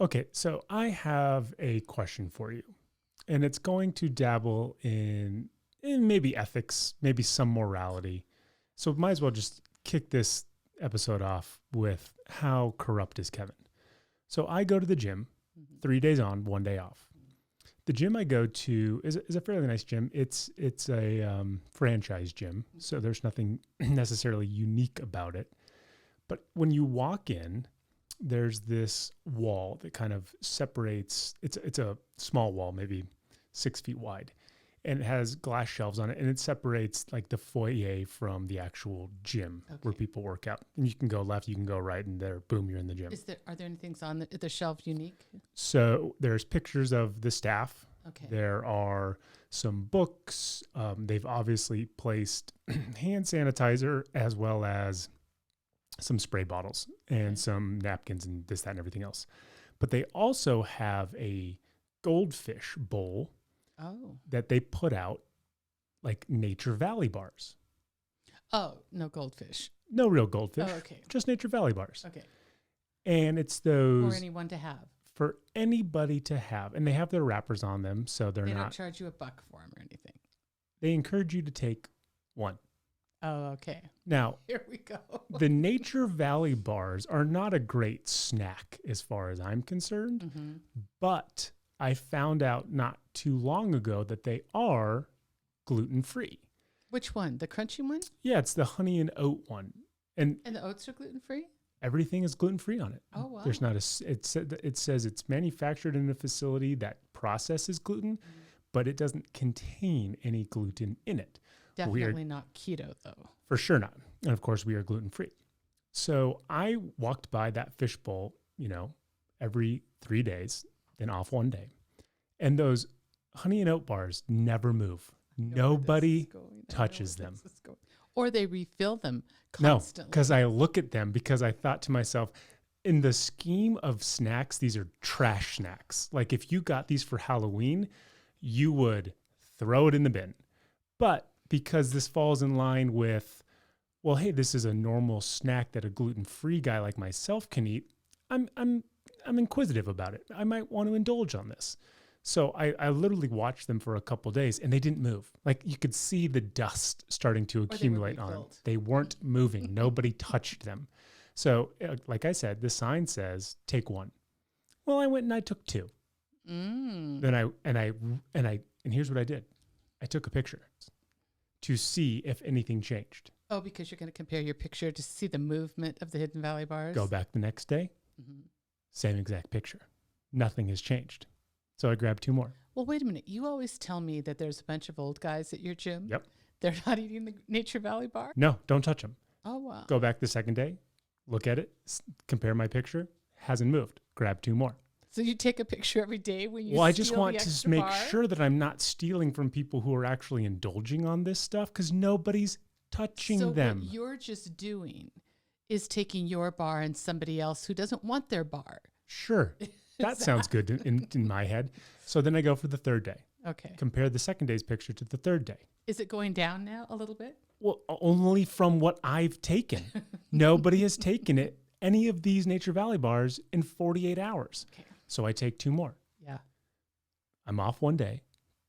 Okay, so I have a question for you, and it's going to dabble in maybe ethics, maybe some morality. So might as well just kick this episode off with how corrupt is Kevin? So I go to the gym, 3 days on, 1 day off. The gym I go to is a fairly nice gym. It's a franchise gym, so there's nothing necessarily unique about it. But when you walk in, there's this wall that kind of separates. It's a small wall, maybe 6 feet wide, and it has glass shelves on it, and it separates like the foyer from the actual gym where people work out. And you can go left, you can go right, and there, boom, you're in the gym. Are there any things on the shelf unique? So there's pictures of the staff. Okay. There are some books. They've obviously placed hand sanitizer as well as some spray bottles and some napkins and this, that, and everything else. But they also have a goldfish bowl that they put out like Nature Valley bars. Oh, no goldfish. No real goldfish. Oh, okay. Just Nature Valley bars. Okay. And it's those... For anyone to have. For anybody to have. And they have their wrappers on them, so they don't charge you $1 for them or anything. They encourage you to take one. Oh, okay. Now, here we go. The Nature Valley bars are not a great snack as far as I'm concerned, but I found out not too long ago that they are gluten-free. Which one? The crunchy one? Yeah, it's the honey and oat one. And the oats are gluten-free? Everything is gluten-free on it. Oh, wow. There's not it says it's manufactured in a facility that processes gluten, but it doesn't contain any gluten in it. Definitely not keto, though. For sure not. And of course, we are gluten-free. So I walked by that fishbowl, every 3 days, then off 1 day. And those honey and oat bars never move. Nobody touches them. Or they refill them constantly. No, because I look at them because I thought to myself, in the scheme of snacks, these are trash snacks. Like if you got these for Halloween, you would throw it in the bin. But because this falls in line with, well, hey, this is a normal snack that a gluten-free guy like myself can eat, I'm inquisitive about it. I might want to indulge on this. So I literally watched them for a couple days and they didn't move. Like you could see the dust starting to accumulate on them. They weren't moving. Nobody touched them. So like I said, the sign says, take one. Well, I went and I took two. Then and here's what I did. I took a picture to see if anything changed. Oh, because you're going to compare your picture to see the movement of the Hidden Valley bars? Go back the next day, same exact picture. Nothing has changed. So I grabbed two more. Well, wait a minute. You always tell me that there's a bunch of old guys at your gym. Yep. They're not eating the Nature Valley bar? No, don't touch them. Oh, wow. Go back the second day, look at it, compare my picture. Hasn't moved. Grab two more. So you take a picture every day when you Well, I just want to make sure that I'm not stealing from people who are actually indulging on this stuff because nobody's touching them. So what you're just doing is taking your bar and somebody else who doesn't want their bar. Sure. That sounds good in my head. So then I go for the third day. Okay. Compare the second day's picture to the third day. Is it going down now a little bit? Well, only from what I've taken. Nobody has taken any of these Nature Valley bars in 48 hours. Okay. So I take two more. Yeah. I'm off 1 day,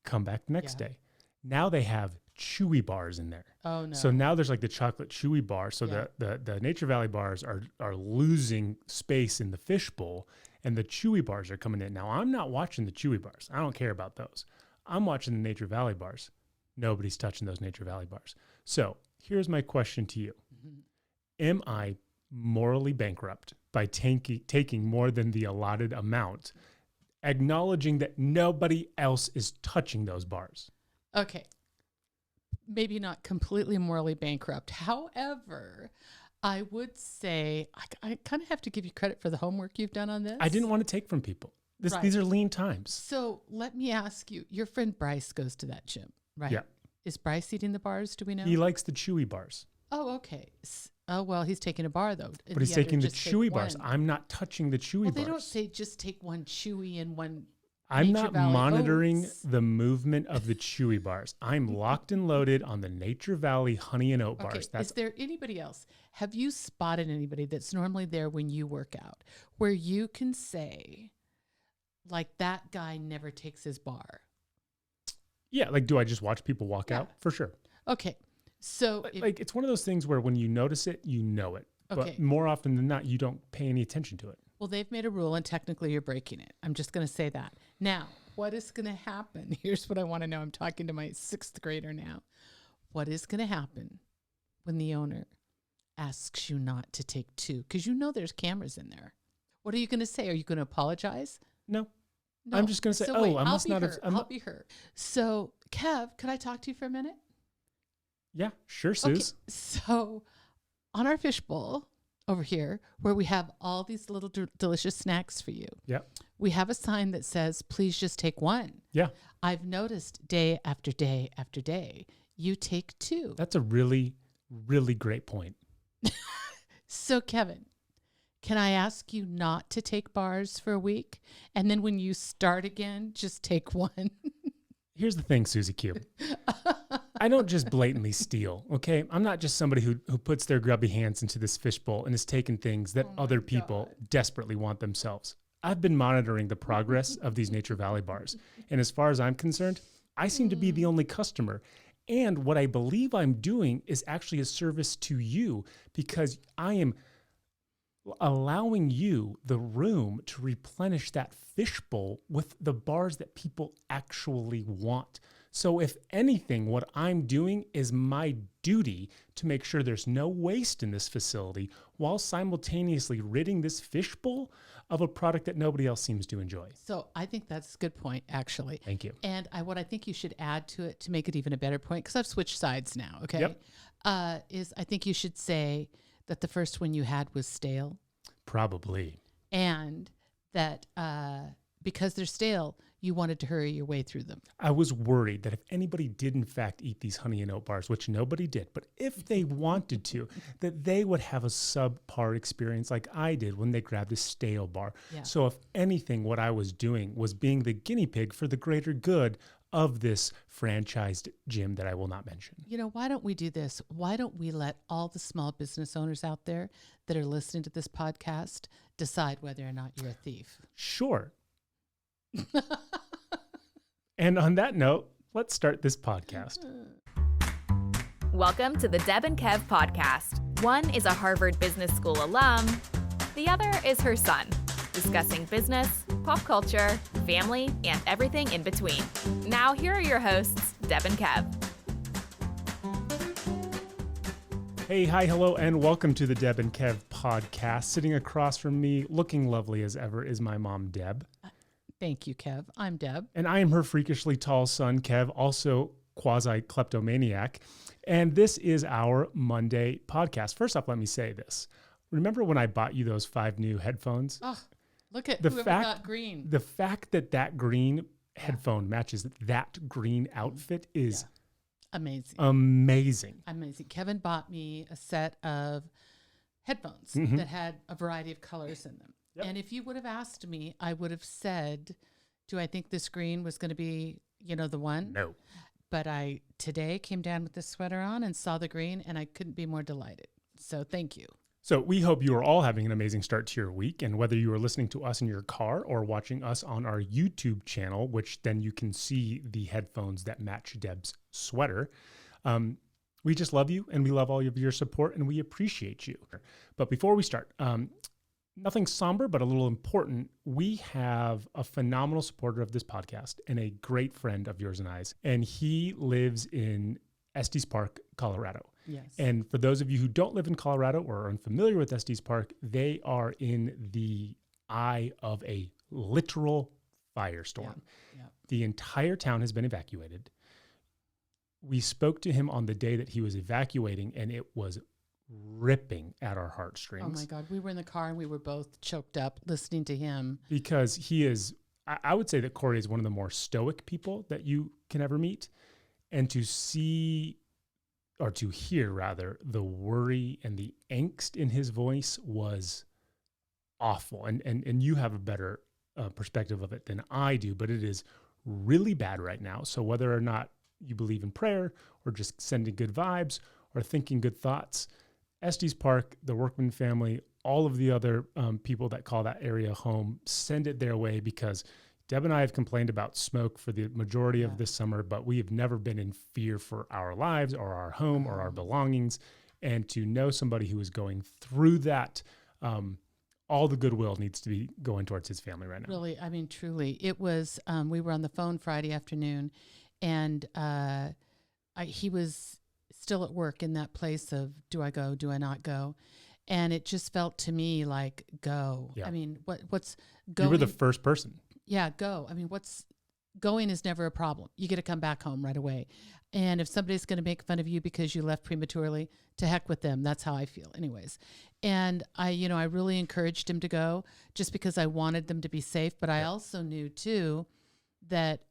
come back the next day. Now they have chewy bars in there. Oh, no. So now there's like the chocolate chewy bar. So the Nature Valley bars are losing space in the fishbowl and the chewy bars are coming in. Now I'm not watching the chewy bars. I don't care about those. I'm watching the Nature Valley bars. Nobody's touching those Nature Valley bars. So here's my question to you. Am I morally bankrupt by taking more than the allotted amount, acknowledging that nobody else is touching those bars? Okay. Maybe not completely morally bankrupt. However, I would say I kind of have to give you credit for the homework you've done on this. I didn't want to take from people. These are lean times. So let me ask you, your friend Bryce goes to that gym, right? Yeah. Is Bryce eating the bars? Do we know? He likes the chewy bars. Oh, okay. Oh, well, he's taking a bar, though. But he's taking the chewy bars. I'm not touching the chewy bars. Well, they don't say just take one chewy and one I'm Nature not Valley monitoring oats. the movement of the chewy bars. I'm locked and loaded on the Nature Valley honey and oat bars. Is there anybody else? Have you spotted anybody that's normally there when you work out where you can say, Like that guy never takes his bar. Yeah. Like, do I just watch people walk Yeah. out? For sure. Okay. So Like, it's one of those things where when you notice it, you know it. Okay. But more often than not, you don't pay any attention to it. well, they've made a rule and technically you're breaking it. I'm just going to say that. Now, what is going to happen? Here's what I want to know. I'm talking to my 6th grader now. What is going to happen when the owner asks you not to take 2? Because you know there's cameras in there. What are you going to say? Are you going to apologize? No. No. I'm just going to say, So wait, I must not have. I'll be her. So, Kev, could I talk to you for a minute? Yeah, sure, Okay. Suze. So, on our fishbowl over here, where we have all these little delicious snacks for you, Yeah. we have a sign that says, please just take 1. Yeah. I've noticed day after day after day, you take 2. That's a really, really great point. So, Kevin, can I ask you not to take bars for a week? And then when you start again, just take 1. Here's the thing, Susie Q. I don't just blatantly steal, okay? I'm not just somebody who puts their grubby hands into this fishbowl and is taking things that other people desperately want themselves. I've been monitoring the progress of these Nature Valley bars. And as far as I'm concerned, I seem to be the only customer. And what I believe I'm doing is actually a service to you because I am allowing you the room to replenish that fishbowl with the bars that people actually want. So if anything, what I'm doing is my duty to make sure there's no waste in this facility while simultaneously ridding this fishbowl of a product that nobody else seems to enjoy. So I think that's a good point, actually. Thank you. And what I think you should add to it to make it even a better point, because I've switched sides now, okay? Yep. Is I think you should say that the first one you had was stale. Probably. And that because they're stale, you wanted to hurry your way through them. I was worried that if anybody did in fact eat these honey and oat bars, which nobody did, but if they wanted to, that they would have a subpar experience like I did when they grabbed a stale bar. Yeah. So if anything, what I was doing was being the guinea pig for the greater good of this franchised gym that I will not mention. You know, why don't we do this? Why don't we let all the small business owners out there that are listening to this podcast decide whether or not you're a thief? Sure. And on that note, let's start this podcast. Welcome to the Deb and Kev podcast. One is a Harvard Business School alum. The other is her son, discussing business, pop culture, family, and everything in between. Now, here are your hosts, Deb and Kev. Hey, hi, hello, and welcome to the Deb and Kev podcast. Sitting across from me, looking lovely as ever, is my mom, Deb. Thank you, Kev. I'm Deb. And I am her freakishly tall son, Kev, also quasi-kleptomaniac. And this is our Monday podcast. First off, let me say this. Remember when I bought you those 5 new headphones? Oh, look at The whoever fact- got green. The fact that that green headphone matches that green outfit is Amazing. amazing. Amazing. Kevin bought me a set of headphones Mhm. that had a variety of colors in them. Yep. And if you would have asked me, I would have said, do I think this green was going to be, the one? No. But I today came down with this sweater on and saw the green, and I couldn't be more delighted. So thank you. So we hope you are all having an amazing start to your week. And whether you are listening to us in your car or watching us on our YouTube channel, which then you can see the headphones that match Deb's sweater, we just love you and we love all of your support and we appreciate you. But before we start, nothing somber, but a little important. We have a phenomenal supporter of this podcast and a great friend of yours and I's. And he lives in Estes Park, Colorado. Yes. And for those of you who don't live in Colorado or are unfamiliar with Estes Park, they are in the eye of a literal firestorm. Yeah. The entire town has been evacuated. We spoke to him on the day that he was evacuating, and it was ripping at our heartstrings. Oh my God. We were in the car and we were both choked up listening to him. Because he is, I would say that Corey is one of the more stoic people that you can ever meet. And to see, or to hear rather, the worry and the angst in his voice was awful. And you have a better perspective of it than I do, but it is really bad right now. So whether or not you believe in prayer or just sending good vibes or thinking good thoughts, Estes Park, the Workman family, all of the other people that call that area home, send it their way because Deb and I have complained about smoke for the majority of this summer, but we have never been in fear for our lives or our home or our belongings. And to know somebody who is going through that, all the goodwill needs to be going towards his family right now. Really, I mean, truly. It was, we were on the phone Friday afternoon, and he was still at work in that place of, do I go, do I not go? And it just felt to me like, go. Yeah. I mean, what's going? You were the first person. Yeah, go. I mean, going is never a problem. You get to come back home right away. And if somebody's going to make fun of you because you left prematurely, to heck with them. That's how I feel anyways. And I really encouraged him to go just because I wanted them to be safe. But I also knew too that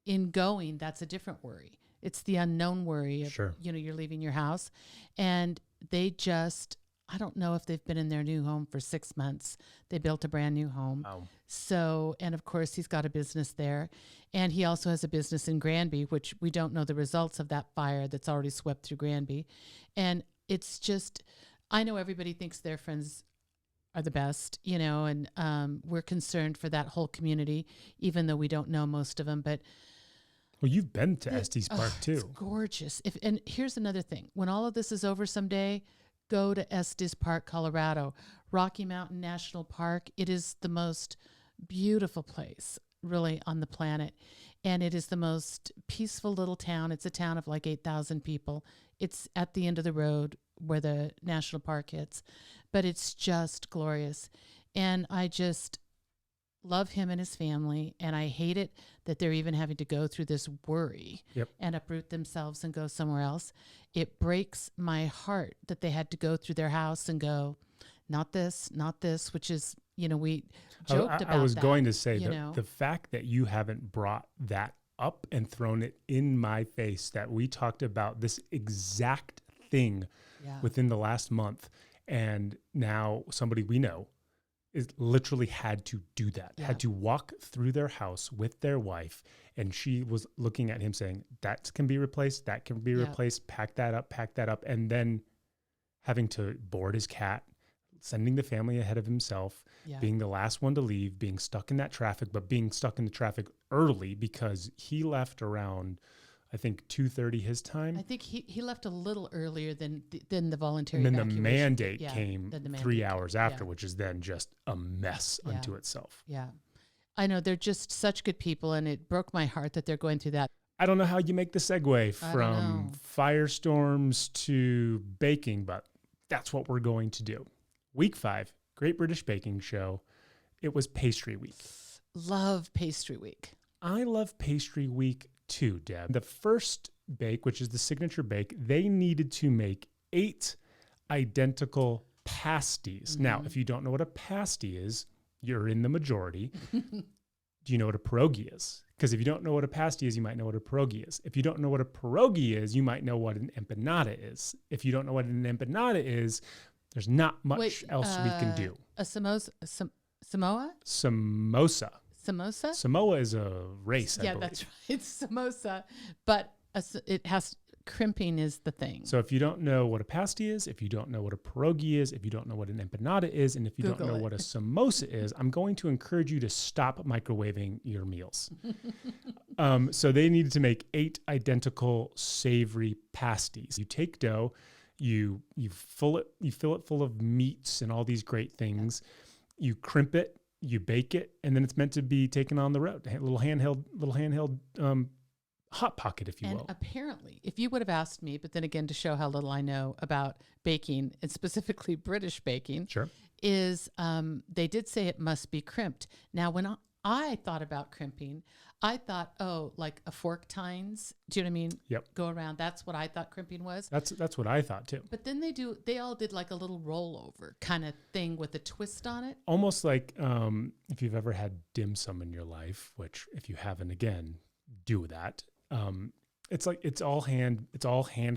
in going, that's a different worry. It's the unknown worry of, you're leaving your house. And they just, I don't know if they've been in their new home for 6 months. They built a brand new home. Wow. So, and of course he's got a business there, and he also has a business in Granby, which we don't know the results of that fire that's already swept through Granby. And it's just, I know everybody thinks their friends are the best, and we're concerned for that whole community, even though we don't know most of them, but well, you've been to Estes Park too. It's gorgeous. And here's another thing. When all of this is over someday, go to Estes Park, Colorado, Rocky Mountain National Park. It is the most beautiful place, really, on the planet. And it is the most peaceful little town. It's a town of like 8,000 people. It's at the end of the road where the national park hits. But it's just glorious. And I just love him and his family. And I hate it that they're even having to go through this worry and uproot themselves and go somewhere else. It breaks my heart that they had to go through their house and go, not this, which is, we joked about I was that, going to say the fact that you haven't brought that up and thrown it in my face, that we talked about this exact thing within the last month. And now somebody we know is literally had to do that, had to walk through their house with their wife. And she was looking at him saying, that can be replaced, that can be replaced, pack that up. And then having to board his cat, sending the family ahead of himself, being the last one to leave, being stuck in that traffic, but being stuck in the traffic early because he left around, I think, 2:30 his time. I think he left a little earlier than the voluntary and then evacuation. The mandate came 3 hours after, Yeah. which is then just a mess unto itself. Yeah. I know, they're just such good people, and it broke my heart that they're going through that. I don't know how you make the segue from firestorms to baking, but that's what we're going to do. Week 5, Great British Baking Show. It was pastry week. Love pastry week. I love pastry week too, Deb. The first bake, which is the signature bake, they needed to make 8 identical pasties. Mm-hmm. Now, if you don't know what a pasty is, you're in the majority. Do you know what a pierogi is? Because if you don't know what a pasty is, you might know what a pierogi is. If you don't know what a pierogi is, you might know what an empanada is. If you don't know what an empanada is, there's not much else we can do. A samosa? Samosa. Samosa? Samoa is a race, I believe. That's right. It's samosa, but it has crimping is the thing. So if you don't know what a pasty is, if you don't know what a pierogi is, if you don't know what an empanada is, and if you don't know what a samosa is, I'm going to encourage you to stop microwaving your meals. So they needed to make 8 identical savory pasties. You take dough, you fill it full of meats and all these great things. You crimp it, you bake it, and then it's meant to be taken on the road. A little handheld hot pocket, if you will. And apparently, if you would have asked me, but then again, to show how little I know about baking, and specifically British baking, is they did say it must be crimped. Now, when I thought about crimping, I thought, like a fork tines. Do you know what I mean? Yep. Go around. That's what I thought crimping was. That's what I thought too. But then they all did like a little rollover kind of thing with a twist on it. Almost like if you've ever had dim sum in your life, which if you haven't, again, do that. It's like it's all hand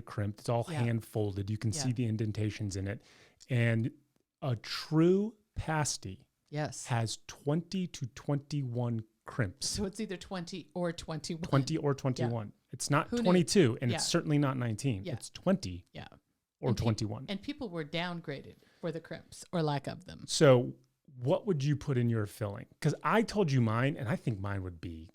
crimped. It's all hand folded. You can see the indentations in it, and a true pasty has 20 to 21 crimps. So it's either 20 or 21. 20 or 21. Yeah. It's not Who 22, knew? and it's certainly not 19. Yeah. It's 20 or 21. And people were downgraded for the crimps or lack of them. So what would you put in your filling? Because I told you mine, and I think mine would be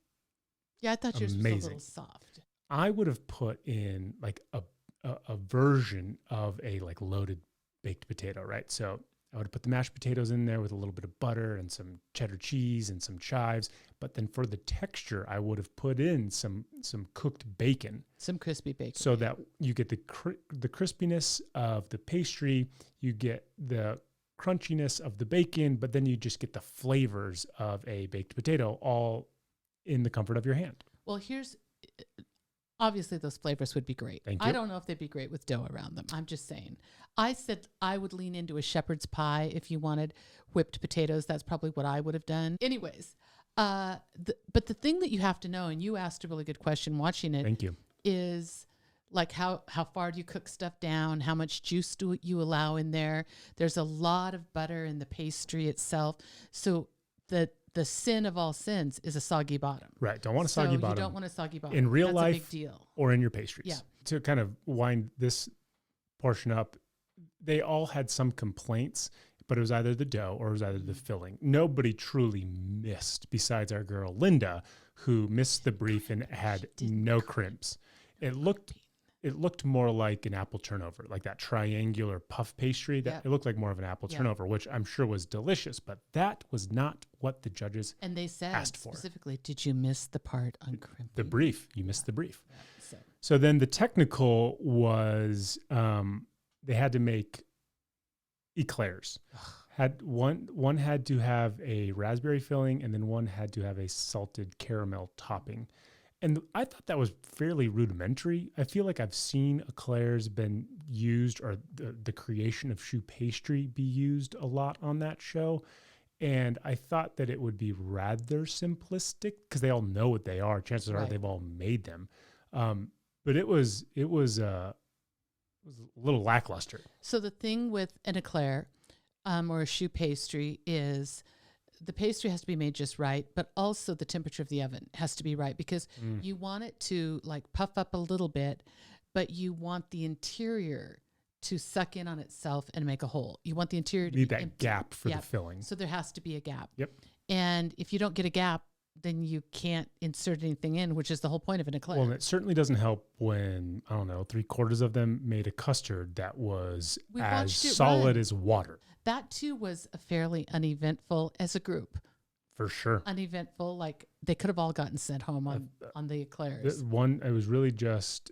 Yeah, I thought yours was a little soft. I would have put in like a version of a like loaded baked potato, right? So I would have put the mashed potatoes in there with a little bit of butter and some cheddar cheese and some chives. But then for the texture, I would have put in some cooked bacon. Some crispy bacon. So that you get the crispiness of the pastry, you get the crunchiness of the bacon, but then you just get the flavors of a baked potato all in the comfort of your hand. Well, obviously those flavors would be great. Thank you. I don't know if they'd be great with dough around them. I'm just saying. I said I would lean into a shepherd's pie if you wanted whipped potatoes. That's probably what I would have done. Anyways, but the thing that you have to know, and you asked a really good question watching it. Thank you. Is like how far do you cook stuff down? How much juice do you allow in there? There's a lot of butter in the pastry itself. So the sin of all sins is a soggy bottom. Right. Don't want a soggy bottom. You don't want a soggy bottom. In real That's life a big deal. Or in your pastries. Yeah. To kind of wind this portion up, they all had some complaints, but it was either the dough or it was either the filling. Nobody truly missed besides our girl Linda, who missed the brief and had no crimps. It looked more like an apple turnover, like that triangular puff pastry. It looked like more of an apple turnover, which I'm sure was delicious, but that was not what the judges and they said asked for. Specifically, did you miss the part on crimping? The brief. You missed the brief. Yeah, So then the technical was they had to make eclairs. One had to have a raspberry filling, and then one had to have a salted caramel topping. And I thought that was fairly rudimentary. I feel like I've seen eclairs been used, or the creation of choux pastry be used a lot on that show. And I thought that it would be rather simplistic because they all know what they are. Chances are they've all made them. But it was a little lackluster. So the thing with an eclair or a choux pastry is the pastry has to be made just right, but also the temperature of the oven has to be right because you want it to like puff up a little bit, but you want the interior to suck in on itself and make a hole. You want the interior to need be that empty. gap for the filling. So there has to be a gap. Yep. And if you don't get a gap, then you can't insert anything in, which is the whole point of an eclair. Well, and it certainly doesn't help when, I don't know, 3/4 of them made a custard that was as solid as water. That too was a fairly uneventful as a group. For sure. Uneventful, like they could have all gotten sent home on the eclairs. It was really just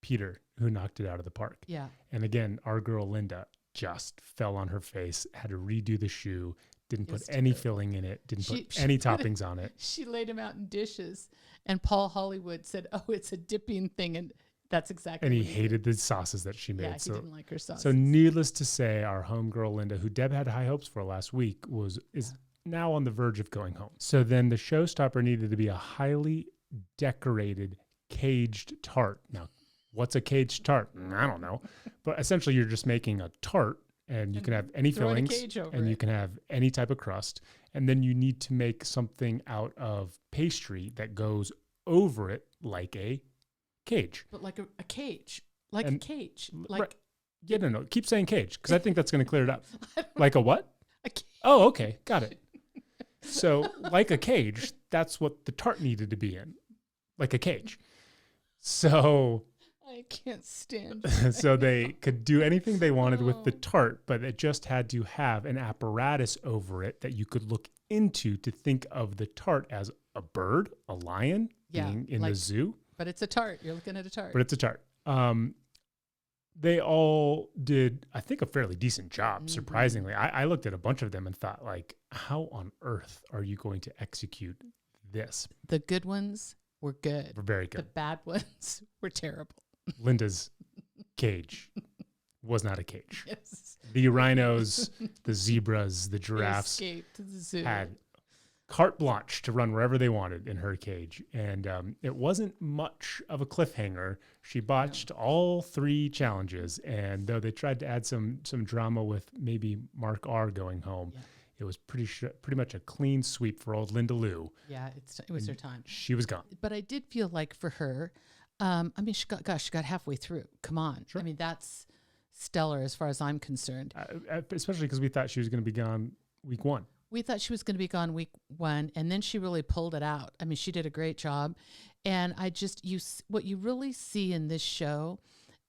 Peter who knocked it out of the park. Yeah. And again, our girl Linda just fell on her face, had to redo the choux, didn't put any filling in it, didn't put any toppings on it. She laid them out in dishes, and Paul Hollywood said, "Oh, it's a dipping thing," and that's exactly. And he hated the sauces that she made. Yeah, he didn't like her sauces. So needless to say, our homegirl Linda, who Deb had high hopes for last week, is now on the verge of going home. So then the showstopper needed to be a highly decorated caged tart. Now, what's a caged tart? I don't know, but essentially you're just making a tart. And you can have any fillings, and you can have any type of crust. And then you need to make something out of pastry that goes over it like a cage. But like a cage. Like a cage. Like right. Yeah, no. Keep saying cage, because I think that's going to clear it up. Like a what? A cage. Oh, okay. Got it. So like a cage, that's what the tart needed to be in. Like a cage. So... I can't stand So they could do anything they wanted with the tart, but it just had to have an apparatus over it that you could look into to think of the tart as a bird, a lion being in the zoo. But it's a tart. You're looking at a tart. But it's a tart. They all did, I think, a fairly decent job, surprisingly. I looked at a bunch of them and thought, like, how on earth are you going to execute this? The good ones were good. Were very good. The bad ones were terrible. Linda's cage was not a cage. Yes. The rhinos, the zebras, the giraffes escaped the zoo. had carte blanche to run wherever they wanted in her cage. And it wasn't much of a cliffhanger. She botched all 3 challenges. And though they tried to add some drama with maybe Mark R going home, it was pretty much a clean sweep for old Linda Lou. Yeah, it was her time. She was gone. But I did feel like for her, I mean, she got halfway through. Come on. Sure. I mean, that's stellar as far as I'm concerned. Especially because we thought she was going to be gone week one. We thought she was going to be gone week one, and then she really pulled it out. I mean, she did a great job. And what you really see in this show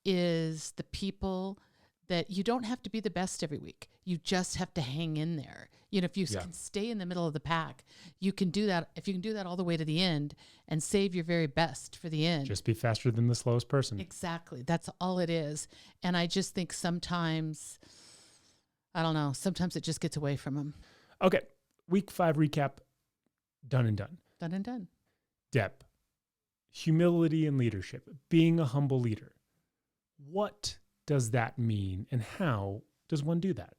is the people that you don't have to be the best every week. You just have to hang in there. If you can stay in the middle of the pack, you can do that. If you can do that all the way to the end and save your very best for the end. Just be faster than the slowest person. Exactly. That's all it is. And I just think sometimes, I don't know, sometimes it just gets away from them. Okay. Week 5 recap. Done and done. Done and done. Deb, humility and leadership, being a humble leader. What does that mean, and how does one do that?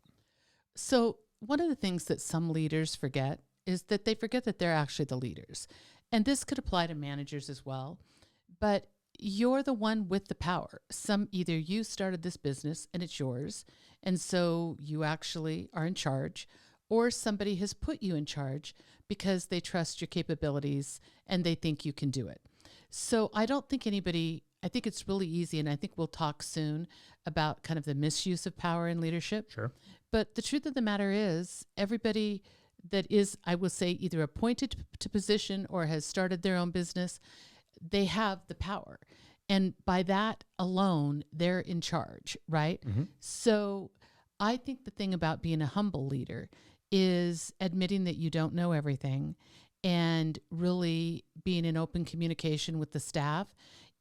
So one of the things that some leaders forget is that they forget that they're actually the leaders. And this could apply to managers as well. But you're the one with the power. Either you started this business and it's yours, and so you actually are in charge, or somebody has put you in charge because they trust your capabilities and they think you can do it. So I think it's really easy, and I think we'll talk soon about kind of the misuse of power in leadership. Sure. But the truth of the matter is, everybody that is, I will say, either appointed to position or has started their own business, they have the power. And by that alone, they're in charge, right? Mm-hmm. So I think the thing about being a humble leader is admitting that you don't know everything and really being in open communication with the staff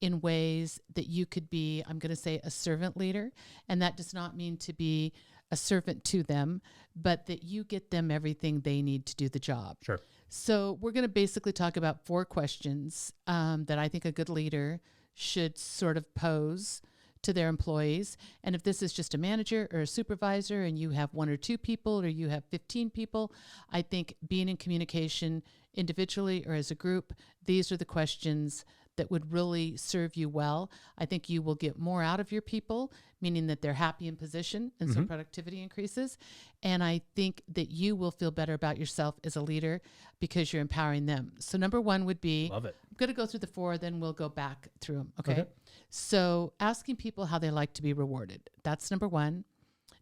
in ways that you could be, I'm going to say, a servant leader. And that does not mean to be a servant to them, but that you get them everything they need to do the job. Sure. So we're going to basically talk about 4 questions that I think a good leader should sort of pose to their employees. And if this is just a manager or a supervisor and you have 1 or 2 people or you have 15 people, I think being in communication individually or as a group, these are the questions that would really serve you well. I think you will get more out of your people, meaning that they're happy in position and so productivity increases. And I think that you will feel better about yourself as a leader because you're empowering them. So number 1 would be, love it. I'm going to go through the 4, then we'll go back through them. Okay. So asking people how they like to be rewarded. That's number 1.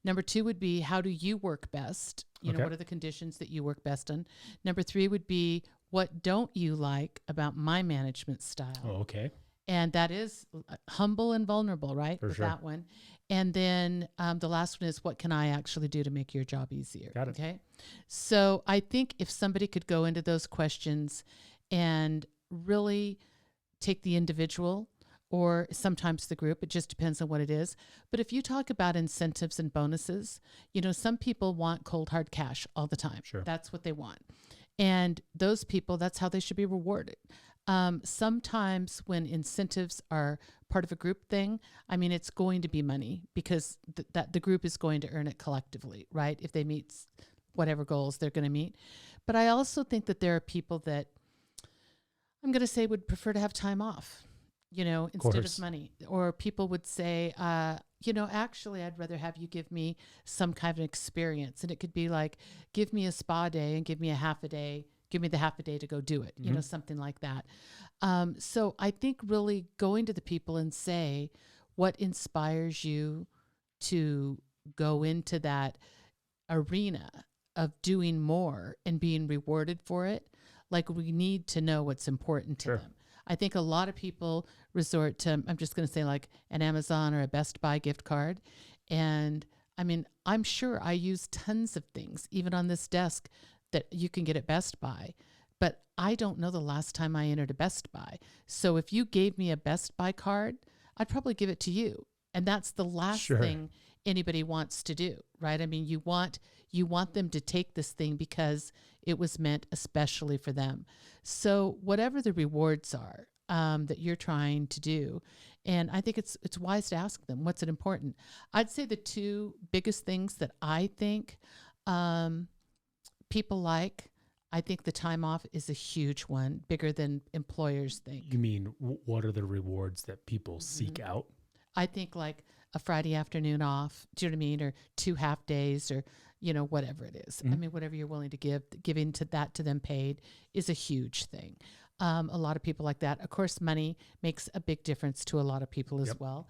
Number 2 would be, how do you work best? What are the conditions that you work best in? Number 3 would be, what don't you like about my management style? Oh, okay. And that is humble and vulnerable, right? For sure. That one. And then the last one is, what can I actually do to make your job easier? Got it. Okay. So I think if somebody could go into those questions and really take the individual or sometimes the group, it just depends on what it is. But if you talk about incentives and bonuses, some people want cold hard cash all the time. Sure. That's what they want. And those people, that's how they should be rewarded. Sometimes when incentives are part of a group thing, I mean, it's going to be money because that the group is going to earn it collectively, right? If they meet whatever goals they're going to meet. But I also think that there are people that I'm going to say would prefer to have time off, instead of money. Or people would say, actually, I'd rather have you give me some kind of experience. And it could be like, give me a spa day and give me the half a day to go do it, something like that. So I think really going to the people and say, what inspires you to go into that arena of doing more and being rewarded for it? Like, we need to know what's important to them. I think a lot of people resort to, I'm just going to say, like an Amazon or a Best Buy gift card. And I mean, I'm sure I use tons of things, even on this desk, that you can get at Best Buy. But I don't know the last time I entered a Best Buy. So if you gave me a Best Buy card, I'd probably give it to you. And that's the last thing anybody wants to do, right? I mean, you want them to take this thing because it was meant especially for them. So whatever the rewards are that you're trying to do, and I think it's wise to ask them, what's it important? I'd say the 2 biggest things that I think people like, I think the time off is a huge one, bigger than employers think. You mean, what are the rewards that people seek out? I think like a Friday afternoon off, do you know what I mean? Or 2 half days, or, whatever it is. I mean, whatever you're willing to give, giving to them paid is a huge thing. A lot of people like that. Of course, money makes a big difference to a lot of people as well,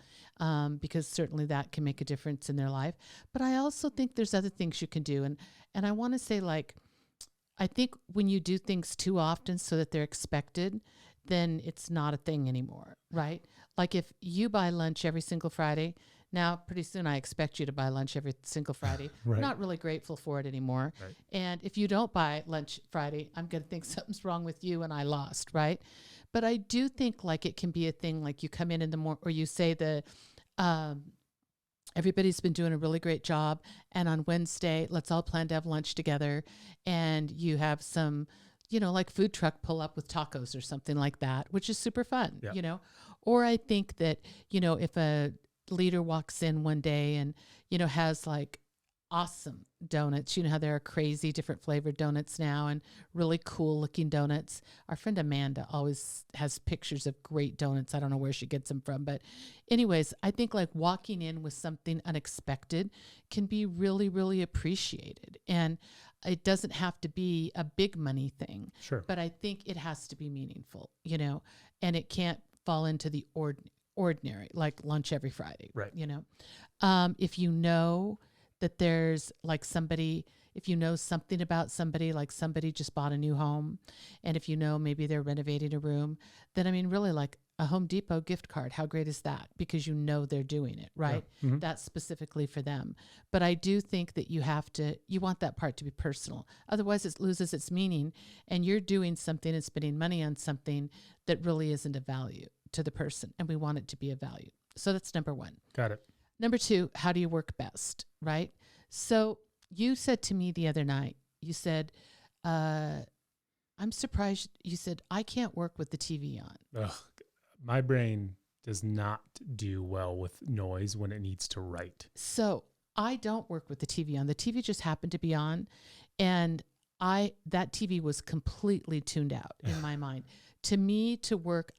because certainly that can make a difference in their life. But I also think there's other things you can do. And I want to say, like, I think when you do things too often so that they're expected, then it's not a thing anymore, right? Like if you buy lunch every single Friday, now pretty soon I expect you to buy lunch every single Friday. Right. I'm not really grateful for it anymore. Right. And if you don't buy lunch Friday, I'm going to think something's wrong with you and I lost, right? But I do think like it can be a thing, like you come in the morning, or you say everybody's been doing a really great job, and on Wednesday, let's all plan to have lunch together, and you have some, like food truck pull up with tacos or something like that, which is super fun, Or I think that, if a leader walks in one day and, has like awesome donuts, how there are crazy different flavored donuts now and really cool looking donuts. Our friend Amanda always has pictures of great donuts. I don't know where she gets them from, but anyways, I think like walking in with something unexpected can be really, really appreciated. And it doesn't have to be a big money thing, Sure. but I think it has to be meaningful, and it can't fall into the ordinary, like lunch every Friday, right? If you know that there's like somebody, if you know something about somebody, like somebody just bought a new home, and if maybe they're renovating a room, then I mean, really like a Home Depot gift card, how great is that? Because they're doing it, right? Yeah. Mm-hmm. That's specifically for them. But I do think that you want that part to be personal. Otherwise it loses its meaning, and you're doing something and spending money on something that really isn't of value to the person, and we want it to be of value. So that's number one. Got it. Number two, how do you work best, right? So you said to me the other night, you said, I'm surprised. You said, I can't work with the TV on. Ugh, my brain does not do well with noise when it needs to write. So I don't work with the TV on. The TV just happened to be on, and that TV was completely tuned out in my mind. To me, to work,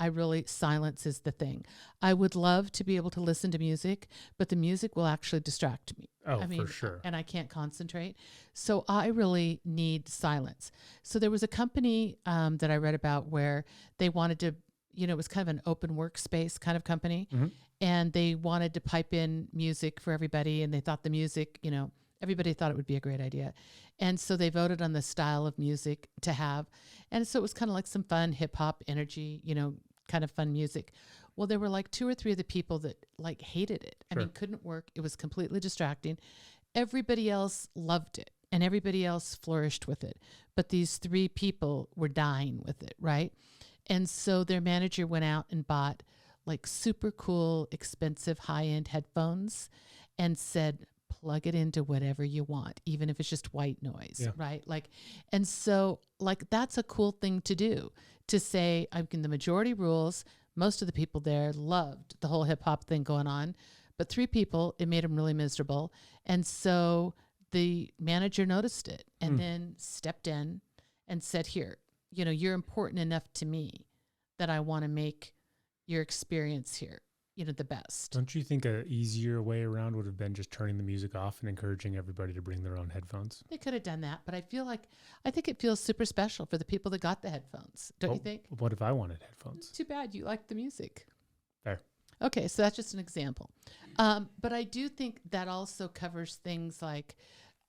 silence is the thing. I would love to be able to listen to music, but the music will actually distract me. Oh, for sure. And I can't concentrate. So I really need silence. So there was a company that I read about where they wanted to, it was kind of an open workspace kind of company. Mm-hmm. And they wanted to pipe in music for everybody. And they thought the music, everybody thought it would be a great idea. And so they voted on the style of music to have. And so it was kind of like some fun hip hop energy, kind of fun music. Well, there were like 2 or 3 of the people that like hated it. Sure. I mean, couldn't work. It was completely distracting. Everybody else loved it and everybody else flourished with it. But these 3 people were dying with it, right? And so their manager went out and bought like super cool, expensive, high-end headphones and said, plug it into whatever you want, even if it's just white noise, right? Like, and so like, that's a cool thing to do, to say, the majority rules. Most of the people there loved the whole hip hop thing going on, but 3 people, it made them really miserable. And so the manager noticed it and then stepped in and said, here, you're important enough to me that I want to make your experience here, the best. Don't you think an easier way around would have been just turning the music off and encouraging everybody to bring their own headphones? They could have done that, but I think it feels super special for the people that got the headphones. Don't you think? What if I wanted headphones? Too bad you like the music. Fair. Okay, so that's just an example. But I do think that also covers things like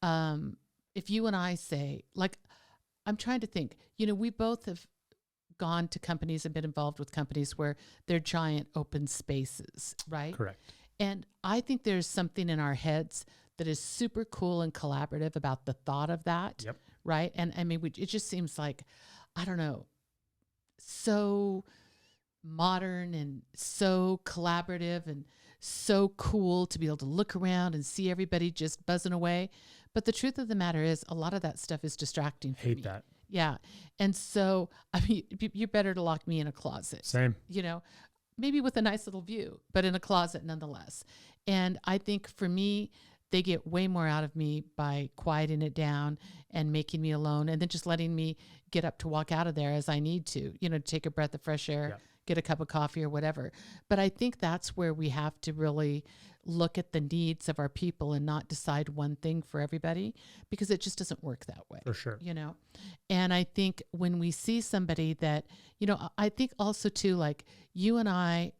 if you and I say, like, I'm trying to think, we both have gone to companies and been involved with companies where they're giant open spaces, right? Correct. And I think there's something in our heads that is super cool and collaborative about the thought of that, right? And I mean, it just seems like, I don't know, so modern and so collaborative and so cool to be able to look around and see everybody just buzzing away. But the truth of the matter is a lot of that stuff is distracting for me. Hate that. Yeah. And so, I mean, you're better to lock me in a closet. Same. Maybe with a nice little view, but in a closet nonetheless. And I think for me, they get way more out of me by quieting it down and making me alone and then just letting me get up to walk out of there as I need to, take a breath of fresh air, get a cup of coffee or whatever. But I think that's where we have to really look at the needs of our people and not decide one thing for everybody, because it just doesn't work that way. For sure. You know? And I think when we see somebody that, you know, I think also too, like you and I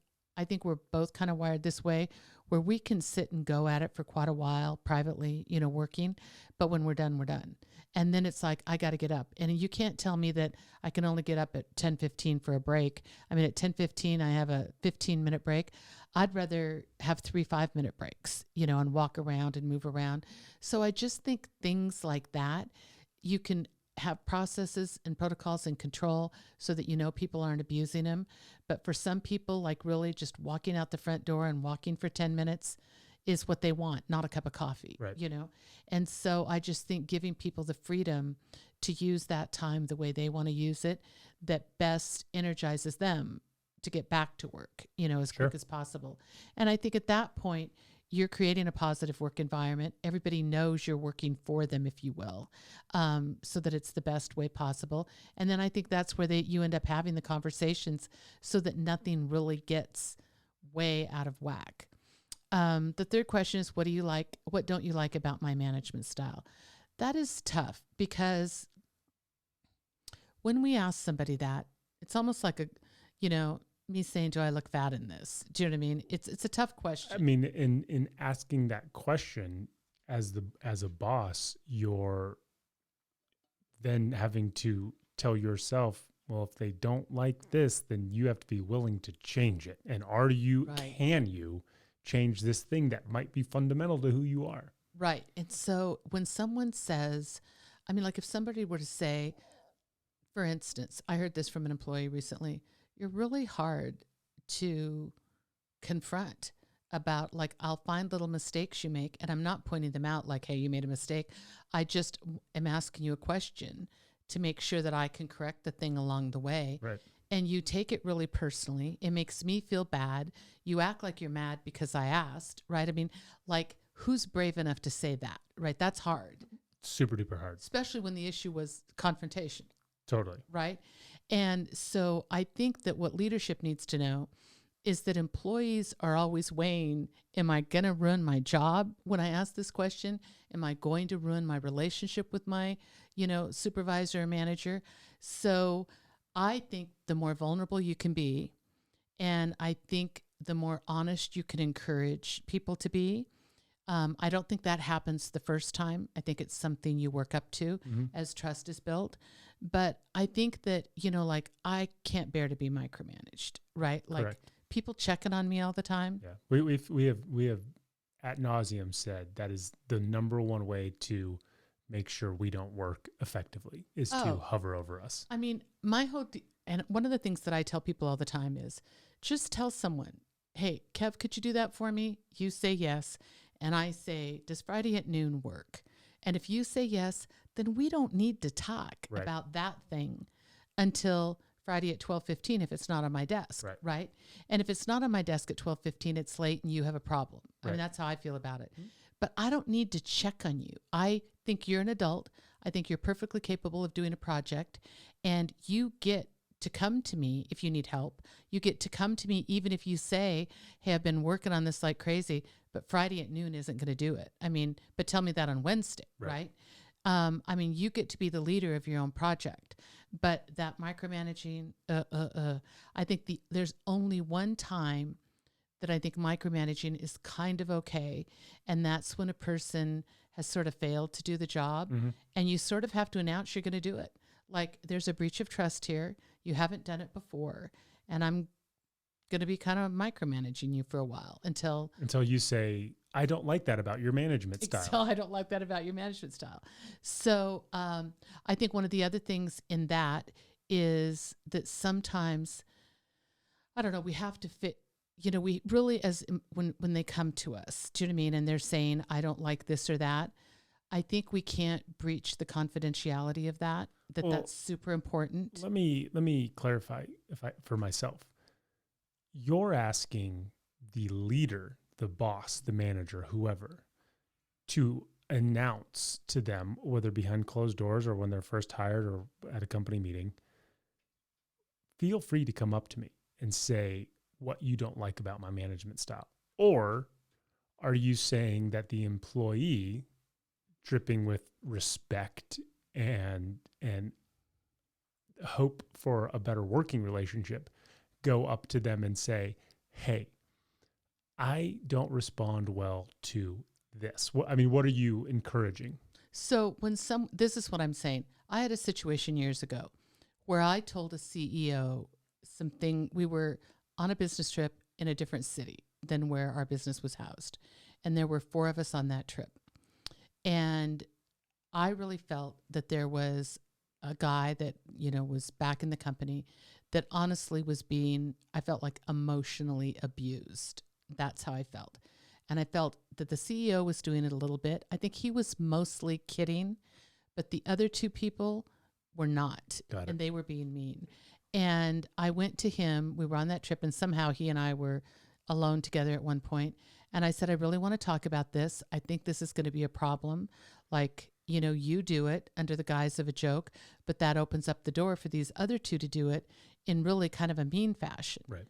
think we're both kind of wired this way, where we can sit and go at it for quite a while privately, you know, working, but when we're done, we're done. And then it's like, I got to get up. And you can't tell me that I can only get up at 10:15 for a break. I mean, at 10:15, I have a 15-minute break. I'd rather have 3 5-minute breaks, you know, and walk around and move around. So I just think things like that, you can have processes and protocols and control so that, you know, people aren't abusing them. But for some people, like really just walking out the front door and walking for 10 minutes is what they want, not a cup of coffee, Right. you know? And so I just think giving people the freedom to use that time the way they want to use it, that best energizes them to get back to work, you know, as quick as possible. And I think at that point, you're creating a positive work environment. Everybody knows you're working for them, if you will, so that it's the best way possible. And then I think that's where you end up having the conversations so that nothing really gets way out of whack. The third question is, what do you like? What don't you like about my management style? That is tough, because when we ask somebody that, it's almost like me saying, do I look fat in this? Do you know what I mean? It's a tough question. I mean, in asking that question as a boss, you're then having to tell yourself, well, if they don't like this, then you have to be willing to change it. And can you change this thing that might be fundamental to who you are? Right. And so when someone says, I mean, like if somebody were to say, for instance, I heard this from an employee recently, you're really hard to confront about, like, I'll find little mistakes you make, and I'm not pointing them out like, hey, you made a mistake. I just am asking you a question to make sure that I can correct the thing along the way. Right. And you take it really personally. It makes me feel bad. You act like you're mad because I asked, right? I mean, like, who's brave enough to say that, right? That's hard. Super duper hard. Especially when the issue was confrontation. Totally. Right? And so I think that what leadership needs to know is that employees are always weighing, am I going to ruin my job when I ask this question? Am I going to ruin my relationship with my, supervisor or manager? So I think the more vulnerable you can be, and I think the more honest you can encourage people to be. I don't think that happens the first time. I think it's something you work up to as trust is built. But I think that, like, I can't bear to be micromanaged, right? Like, Correct. People checking on me all the time. Yeah. We have ad nauseum said that is the number one way to make sure we don't work effectively is to hover over us. I mean, and one of the things that I tell people all the time is just tell someone, hey, Kev, could you do that for me? You say yes. And I say, does Friday at noon work? And if you say yes, then we don't need to talk about that thing until Friday at 12:15 if it's not on my desk, right? And if it's not on my desk at 12:15, it's late and you have a problem. I mean, that's how I feel about it. But I don't need to check on you. I think you're an adult. I think you're perfectly capable of doing a project, and you get to come to me if you need help. You get to come to me even if you say, hey, I've been working on this like crazy, but Friday at noon isn't going to do it. I mean, but tell me that on Wednesday, right? I mean, you get to be the leader of your own project. But that micromanaging, I think there's only one time that I think micromanaging is kind of okay, and that's when a person has sort of failed to do the job, and you sort of have to announce you're going to do it. Like, there's a breach of trust here. You haven't done it before, and I'm going to be kind of micromanaging you for a while until you say, I don't like that about your management style. Until I don't like that about your management style. So I think one of the other things in that is that sometimes, I don't know, we have to fit, we really, when they come to us, do you know what I mean? And they're saying, I don't like this or that. I think we can't breach the confidentiality of that's super important. Let me clarify for myself. You're asking the leader, the boss, the manager, whoever, to announce to them, whether behind closed doors or when they're first hired or at a company meeting, feel free to come up to me and say what you don't like about my management style? Or are you saying that the employee, dripping with respect and hope for a better working relationship, go up to them and say, hey, I don't respond well to this? What are you encouraging? So this is what I'm saying. I had a situation years ago where I told a CEO we were on a business trip in a different city than where our business was housed. And there were 4 of us on that trip. And I really felt that there was a guy that, was back in the company that honestly was I felt like emotionally abused. That's how I felt. And I felt that the CEO was doing it a little bit. I think he was mostly kidding, but the other 2 people were not. Got it. And they were being mean. And I went to him. We were on that trip, and somehow he and I were alone together at one point. And I said, I really want to talk about this. I think this is going to be a problem. Like, you do it under the guise of a joke, but that opens up the door for these other 2 to do it in really kind of a mean fashion. Right.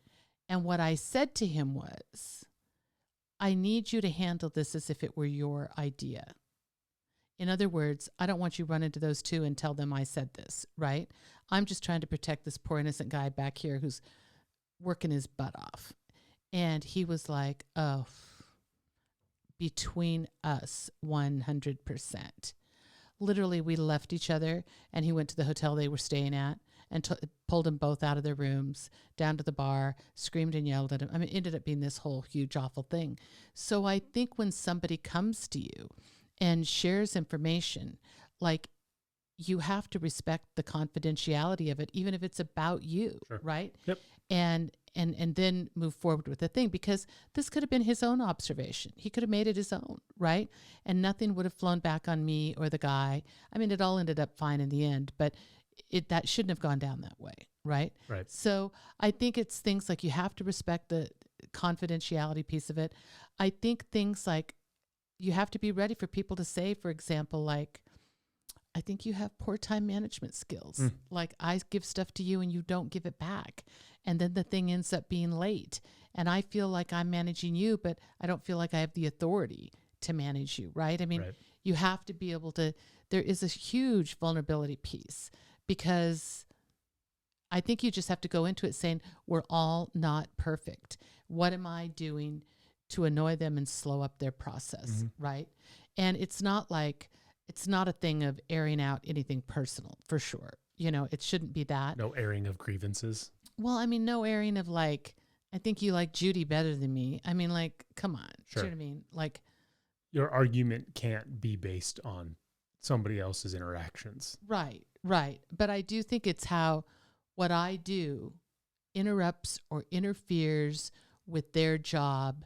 And what I said to him was, I need you to handle this as if it were your idea. In other words, I don't want you to run into those 2 and tell them I said this, right? I'm just trying to protect this poor innocent guy back here who's working his butt off. And he was like, oh, between us, 100%. Literally, we left each other, and he went to the hotel they were staying at and pulled them both out of their rooms, down to the bar, screamed and yelled at him. I mean, it ended up being this whole huge, awful thing. So I think when somebody comes to you and shares information, like, you have to respect the confidentiality of it, even if it's about you, Sure. right? Yep. And then move forward with the thing, because this could have been his own observation. He could have made it his own, right? And nothing would have flown back on me or the guy. I mean, it all ended up fine in the end, but that shouldn't have gone down that way, right? Right. So I think it's things like you have to respect the confidentiality piece of it. I think things like you have to be ready for people to say, for example, like, I think you have poor time management skills. Like, I give stuff to you and you don't give it back. And then the thing ends up being late. And I feel like I'm managing you, but I don't feel like I have the authority to manage you, right? I mean, Right. You have to be able to, there is a huge vulnerability piece, because I think you just have to go into it saying, we're all not perfect. What am I doing to annoy them and slow up their process, right? And it's not a thing of airing out anything personal, for sure. It shouldn't be that. No airing of grievances. Well, I mean, no airing of like, I think you like Judy better than me. I mean, like, come on. Sure. Do you know what I mean? Like, Your argument can't be based on somebody else's interactions. right. But I do think it's how what I do interrupts or interferes with their job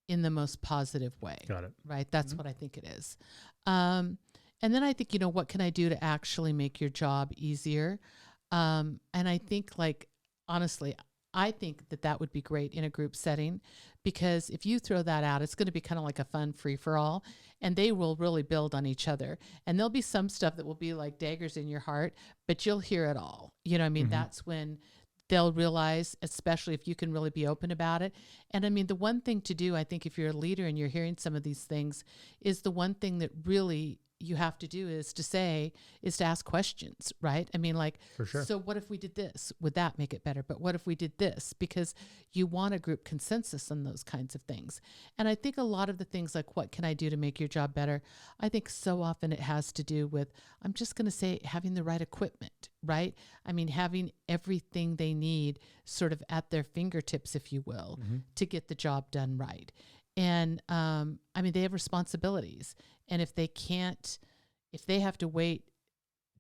in the most positive way. Got it. Right? That's what I think it is. And then I think, what can I do to actually make your job easier? And I think, like, honestly, I think that would be great in a group setting, because if you throw that out, it's going to be kind of like a fun free-for-all, and they will really build on each other. And there'll be some stuff that will be like daggers in your heart, but you'll hear it all. You know what I mean? That's when they'll realize, especially if you can really be open about it. And I mean, the one thing to do, I think, if you're a leader and you're hearing some of these things, is the one thing that really you have to do is to ask questions, right? I mean, like, For sure. So what if we did this? Would that make it better? But what if we did this? Because you want a group consensus on those kinds of things. And I think a lot of the things like, what can I do to make your job better? I think so often it has to do with, I'm just going to say, having the right equipment, right? I mean, having everything they need sort of at their fingertips, if you will, to get the job done right. And I mean, they have responsibilities. And if they have to wait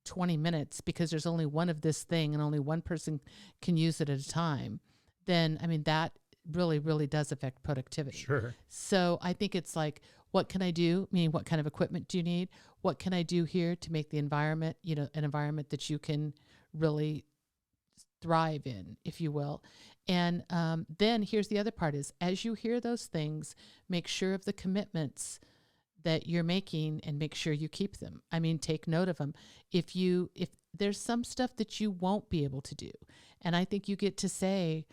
20 minutes because there's only one of this thing and only one person can use it at a time, then, I mean, that really, really does affect productivity. Sure. So I think it's like, what can I do? I mean, what kind of equipment do you need? What can I do here to make the environment, an environment that you can really thrive in, if you will. And then here's the other part is, as you hear those things, make sure of the commitments that you're making and make sure you keep them. I mean, take note of them. If there's some stuff that you won't be able to do, and I think you get to say,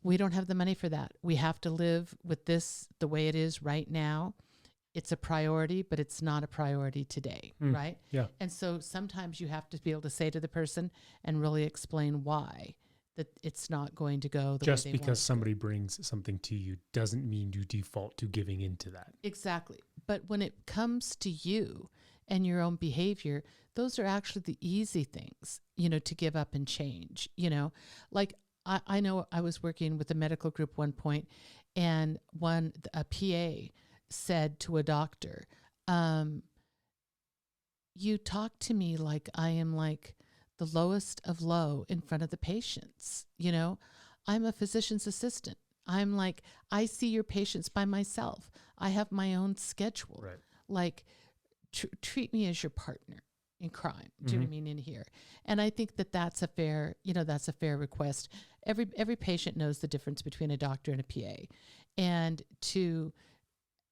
We don't have the money for that. We have to live with this the way it is right now. It's a priority, but it's not a priority today, right? Yeah. And so sometimes you have to be able to say to the person and really explain why that it's not going to go the Just way they want because it to. somebody brings something to you doesn't mean you default to giving into that. Exactly. But when it comes to you and your own behavior, those are actually the easy things, to give up and change, like I know I was working with a medical group one point, and a PA said to a doctor, you talk to me like I am like the lowest of low in front of the patients. I'm a physician's assistant. I'm like, I see your patients by myself. I have my own schedule. Right. Like, treat me as your partner in crime. Do you know what I mean? In here. And I think that that's a fair request. Every patient knows the difference between a doctor and a PA. And to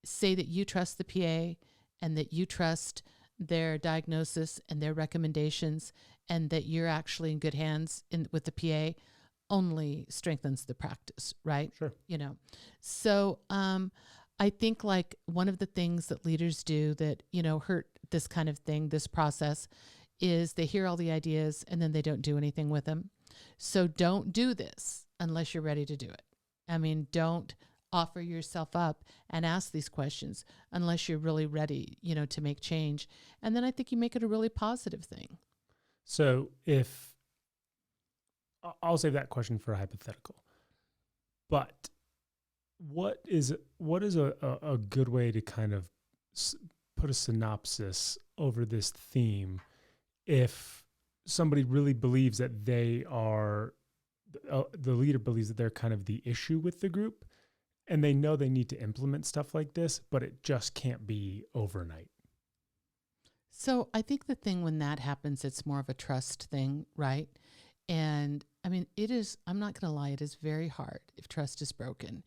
say that you trust the PA and that you trust their diagnosis and their recommendations and that you're actually in good hands with the PA only strengthens the practice, right? Sure. So I think like one of the things that leaders do that, hurt this kind of thing, this process, is they hear all the ideas and then they don't do anything with them. So don't do this unless you're ready to do it. I mean, don't offer yourself up and ask these questions unless you're really ready, to make change. And then I think you make it a really positive thing. So I'll save that question for a hypothetical, but what is a good way to kind of put a synopsis over this theme if somebody really believes that they are, the leader believes that they're kind of the issue with the group and they know they need to implement stuff like this, but it just can't be overnight? So I think the thing when that happens, it's more of a trust thing, right? And I mean, I'm not going to lie, it is very hard if trust is broken.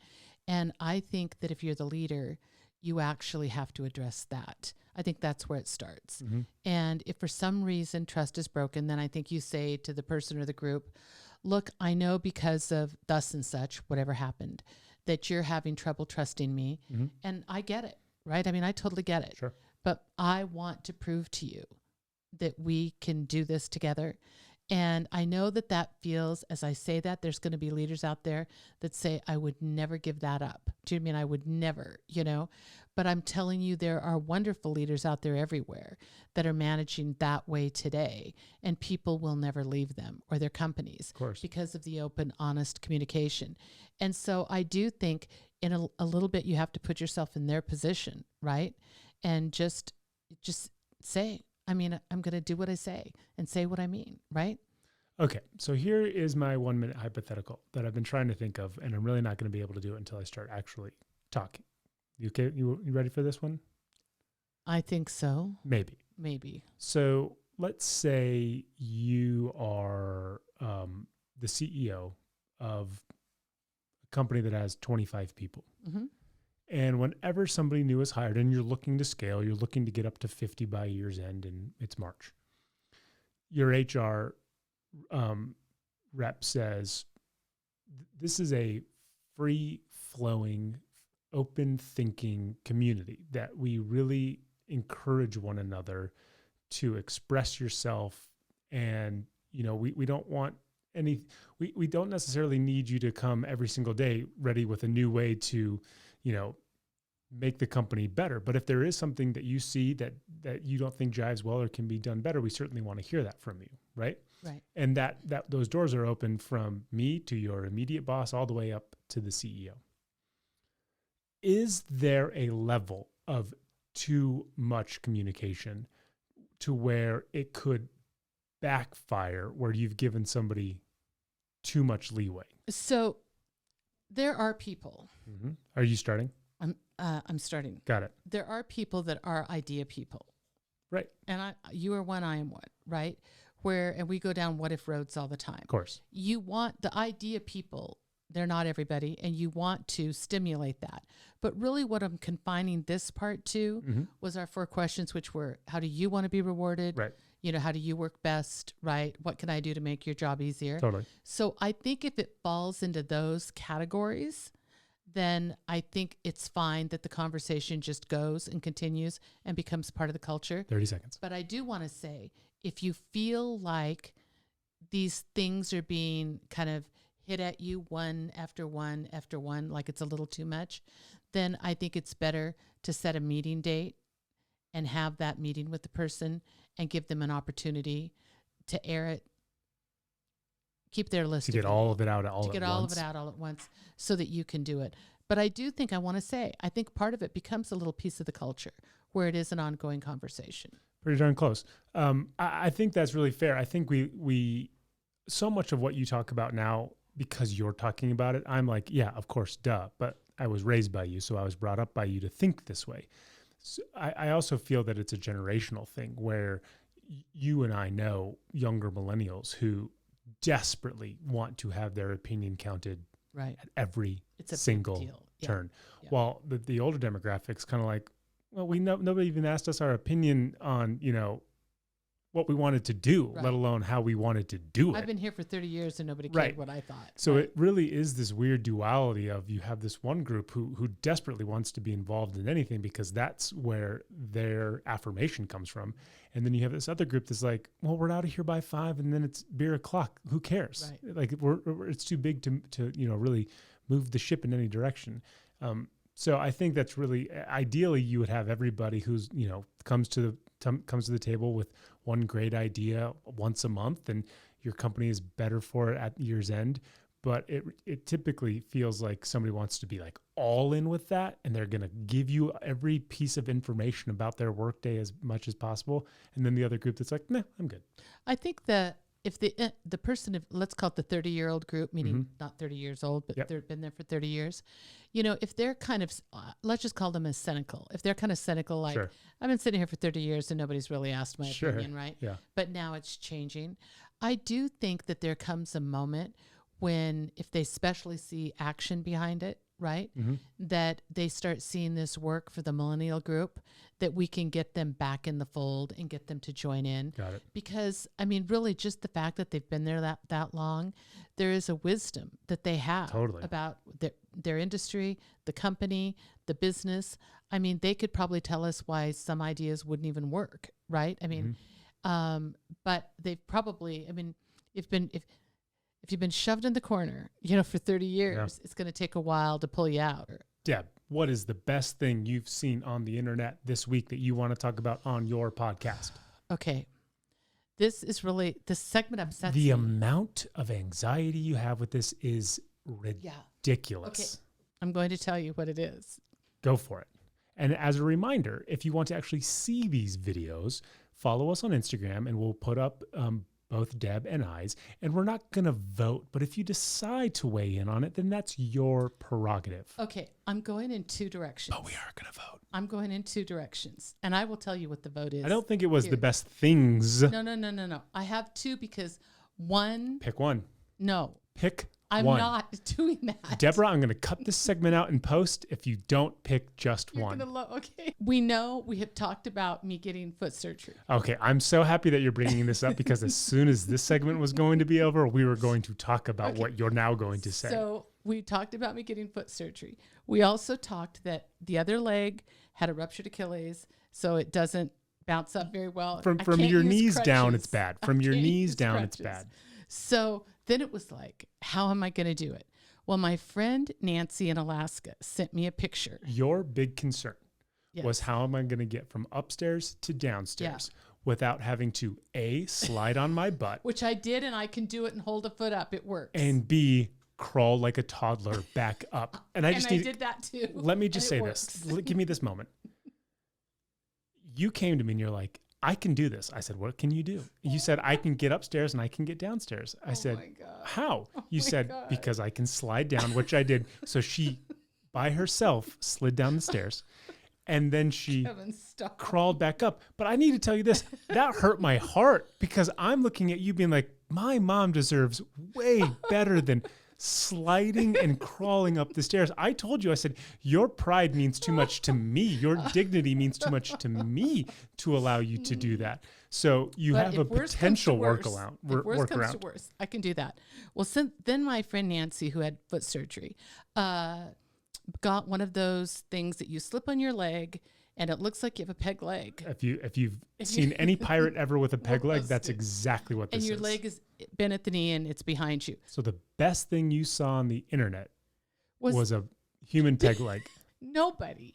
And I think that if you're the leader, you actually have to address that. I think that's where it starts. Mm-hmm. And if for some reason trust is broken, then I think you say to the person or the group, look, I know because of thus and such, whatever happened, that you're having trouble trusting me. Mm-hmm. And I get it, right? I mean, I totally get it. Sure. But I want to prove to you that we can do this together. And I know that feels, as I say that, there's going to be leaders out there that say, I would never give that up. Do you mean I would never, But I'm telling you, there are wonderful leaders out there everywhere that are managing that way today. And people will never leave them or their companies, Of course, because of the open, honest communication. And so I do think in a little bit, you have to put yourself in their position, right? And just say, I'm going to do what I say and say what I mean, right? Okay, so here is my 1 minute hypothetical that I've been trying to think of, and I'm really not going to be able to do it until I start actually talking. You okay? You ready for this one? I think so. Maybe. So let's say you are the CEO of a company that has 25 people. Mm-hmm. And whenever somebody new is hired and you're looking to scale, you're looking to get up to 50 by year's end, and it's March. Your HR rep says, this is a free-flowing, open-thinking community that we really encourage one another to express yourself. And, we don't want we don't necessarily need you to come every single day ready with a new way to, make the company better. But if there is something that you see that you don't think jives well or can be done better, we certainly want to hear that from you, right? Right. And that those doors are open from me to your immediate boss all the way up to the CEO. Is there a level of too much communication to where it could backfire, where you've given somebody too much leeway? So there are people. Mm-hmm. Are you starting? I'm starting. Got it. There are people that are idea people. Right. And you are one, I am one, right? And we go down what if roads all the time. Of course. You want the idea people, they're not everybody, and you want to stimulate that. But really what I'm confining this part to was our 4 questions, which were, how do you want to be rewarded? Right. how do you work best, right? What can I do to make your job easier? Totally. So I think if it falls into those categories, then I think it's fine that the conversation just goes and continues and becomes part of the culture. 30 seconds. But I do want to say, if you feel like these things are being kind of hit at you one after one after one, like it's a little too much, then I think it's better to set a meeting date and have that meeting with the person and give them an opportunity to air it, keep their list. To get all of it out all at once. To get all of it out all at once so that you can do it. But I do think, I want to say, I think part of it becomes a little piece of the culture where it is an ongoing conversation. Pretty darn close. I think that's really fair. I think we so much of what you talk about now, because you're talking about it, I'm like, yeah, of course, duh. But I was raised by you, so I was brought up by you to think this way. So I also feel that it's a generational thing where you and I know younger millennials who desperately want to have their opinion counted right at every it's a single big deal. turn. Yeah. While the older demographics kind of like, well, nobody even asked us our opinion on, what we wanted to do, Right. let alone how we wanted to do it. I've been here for 30 years and nobody cared Right. what I thought. So right? it really is this weird duality of you have this one group who desperately wants to be involved in anything because that's where their affirmation comes from. And then you have this other group that's like, well, we're out of here by 5 and then it's beer o'clock. Who cares? Right. Like it's too big to really move the ship in any direction. So I think that's really, ideally you would have everybody who's, comes to the table with one great idea once a month, and your company is better for it at year's end. But it typically feels like somebody wants to be like all in with that, and they're going to give you every piece of information about their workday as much as possible. And then the other group that's like, nah, I'm good. I think that if the person, let's call it the 30-year-old group, meaning Mhm. not 30 years old, but Yep. they've been there for 30 years, if they're kind of, let's just call them as cynical. If they're kind of cynical, like, Sure. I've been sitting here for 30 years and nobody's really asked my Sure. opinion, right? Yeah. But now it's changing. I do think that there comes a moment when, if they especially see action behind it, right, Mhm. that they start seeing this work for the millennial group, that we can get them back in the fold and get them to join in. Got it. Because, really, just the fact that they've been there that long, there is a wisdom that they have Totally. about their industry, the company, the business. They could probably tell us why some ideas wouldn't even work, right? But they've probably, if you've been shoved in the corner, for 30 years, it's going to take a while to pull you out. Deb, what is the best thing you've seen on the internet this week that you want to talk about on your podcast? Okay. This segment upsets The me. amount of anxiety you have with this is ridiculous. Okay. I'm going to tell you what it is. Go for it. And as a reminder, if you want to actually see these videos, follow us on Instagram and we'll put up both Deb and I's. And we're not going to vote, but if you decide to weigh in on it, then that's your prerogative. Okay. I'm going in two directions. But we are going to vote. I'm going in two directions. And I will tell you what the vote is. I don't think it was Here. the best things. No. I have two because one. Pick one. No. Pick I'm one. not doing that. Deborah, I'm going to cut this segment out in post if you don't pick just You're one. Okay. We know we have talked about me getting foot surgery. Okay, I'm so happy that you're bringing this up because as soon as this segment was going to be over, we were going to talk about what you're now going to say. So we talked about me getting foot surgery. We also talked that the other leg had a ruptured Achilles, so it doesn't bounce up very well. From I can't your use knees down, crutches. it's bad. I From your can't knees use down, it's crutches. bad. So then it was like, how am I going to do it? Well, my friend Nancy in Alaska sent me a picture. Your big concern Yes. was how am I going to get from upstairs to downstairs without having to A, slide on my butt, Which I did, and I can do it and hold a foot up. It works. and B, crawl like a toddler back up. And I just I did that too. Let me just and say it this. works. Give me this moment. You came to me and you're like, I can do this. I said, what can you do? You said, I can get upstairs and I can get downstairs. I said, my God. how? You my said, God. because I can slide down, which I did. So she, by herself, slid down the stairs. And then she Kevin, stop. crawled back up. But I need to tell you this. That hurt my heart because I'm looking at you being like, my mom deserves way better than sliding and crawling up the stairs. I told you, I said, your pride means too much to me. Your dignity means too much to me to allow you to do that. So you But have if a worse potential comes to workaround. if worse comes to worse, I can do that. Well, then my friend Nancy, who had foot surgery, got one of those things that you slip on your leg, and it looks like you have a peg leg. If you've seen any pirate ever with a peg leg, that's exactly what this is. And your leg is bent at the knee, and it's behind you. So the best thing you saw on the internet was a human peg leg. Nobody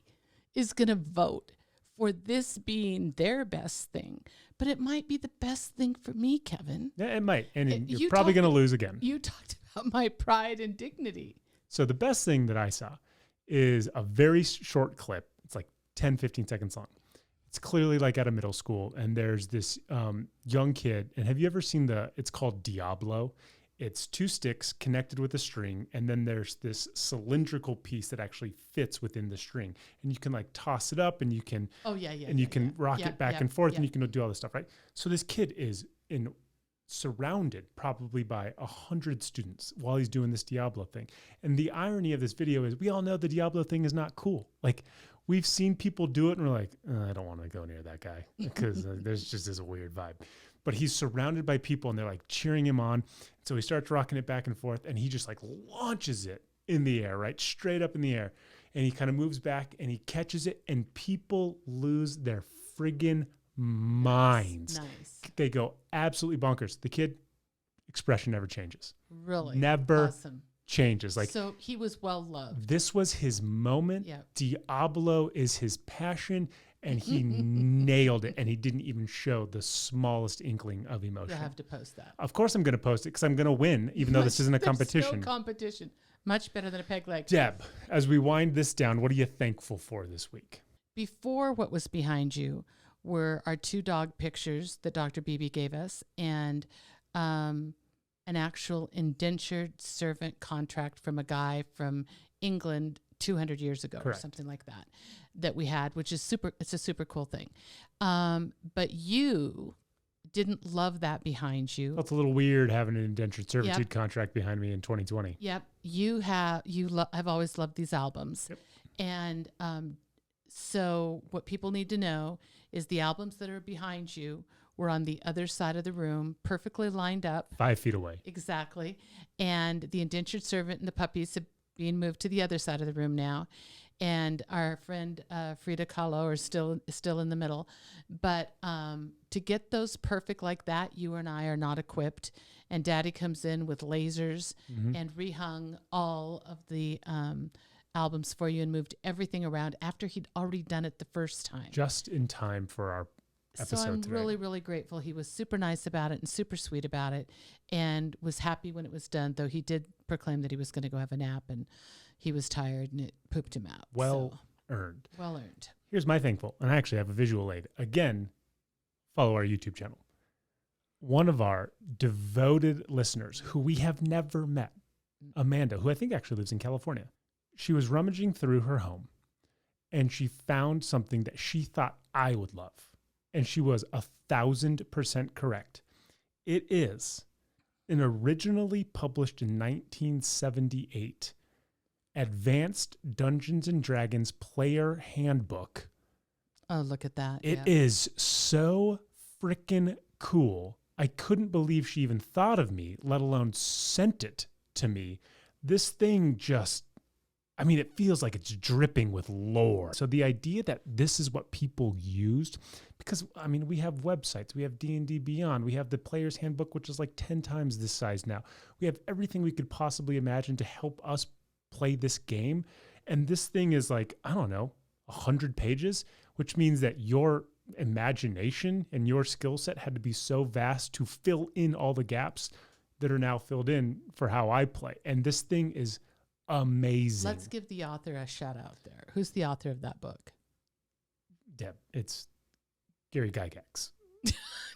is going to vote for this being their best thing, but it might be the best thing for me, Kevin. Yeah, it might. And you're probably going to lose again. You talked about my pride and dignity. So the best thing that I saw is a very short clip. It's like 10, 15 seconds long. It's clearly like at a middle school. And there's this young kid. And have you ever seen it's called Diablo? It's 2 sticks connected with a string, and then there's this cylindrical piece that actually fits within the string, and you can like toss it up, and you can rock it back and forth, and you can do all this stuff, right? So this kid is surrounded probably by 100 students while he's doing this Diablo thing, and the irony of this video is we all know the Diablo thing is not cool. Like we've seen people do it, and we're like, I don't want to go near that guy because there's just this weird vibe. But he's surrounded by people, and they're like cheering him on. So he starts rocking it back and forth, and he just like launches it in the air, right? Straight up in the air. And he kind of moves back, and he catches it, and people lose their friggin' minds. Nice. They go absolutely bonkers. The kid, expression never changes. Really? Never awesome. Changes. Like, so he was well loved. This was his moment. Yep. Diablo is his passion. And he nailed it, and he didn't even show the smallest inkling of emotion. You'll have to post that. Of course I'm going to post it because I'm going to win, even though this isn't a competition. There's no competition. Much better than a peg leg. Deb, as we wind this down, what are you thankful for this week? Before what was behind you were our 2 dog pictures that Dr. Beebe gave us, and an actual indentured servant contract from a guy from England 200 years ago. Correct. Or something like that we had, which is it's a super cool thing. But you didn't love that behind you. Well, it's a little weird having an indentured servitude contract behind me in 2020. Yep. You have always loved these albums. Yep. And so what people need to know is the albums that are behind you were on the other side of the room, perfectly lined up. 5 feet away. Exactly. And the indentured servant and the puppies have been moved to the other side of the room now. And our friend Frida Kahlo are still in the middle. But to get those perfect like that, you and I are not equipped. And Daddy comes in with lasers and rehung all of the albums for you and moved everything around after he'd already done it the first time. Just in time for our episode so I'm today. really, really grateful. He was super nice about it and super sweet about it, and was happy when it was done, though he did proclaim that he was going to go have a nap, and he was tired, and it pooped him out. Well earned. Well earned. Here's my thankful, and I actually have a visual aid. Again, follow our YouTube channel. One of our devoted listeners who we have never met, Amanda, who I think actually lives in California. She was rummaging through her home, and she found something that she thought I would love. And she was 1,000% correct. It is an originally published in 1978 Advanced Dungeons and Dragons Player Handbook. Oh, look at that. It is so freaking cool. I couldn't believe she even thought of me, let alone sent it to me. This thing just, it feels like it's dripping with lore. So the idea that this is what people used, because, we have websites, we have D&D Beyond, we have the Player's Handbook, which is like 10 times this size now. We have everything we could possibly imagine to help us play this game. And this thing is like, 100 pages, which means that your imagination and your skill set had to be so vast to fill in all the gaps that are now filled in for how I play. And this thing is amazing. Let's give the author a shout out there. Who's the author of that book? Deb, it's Gary Gygax.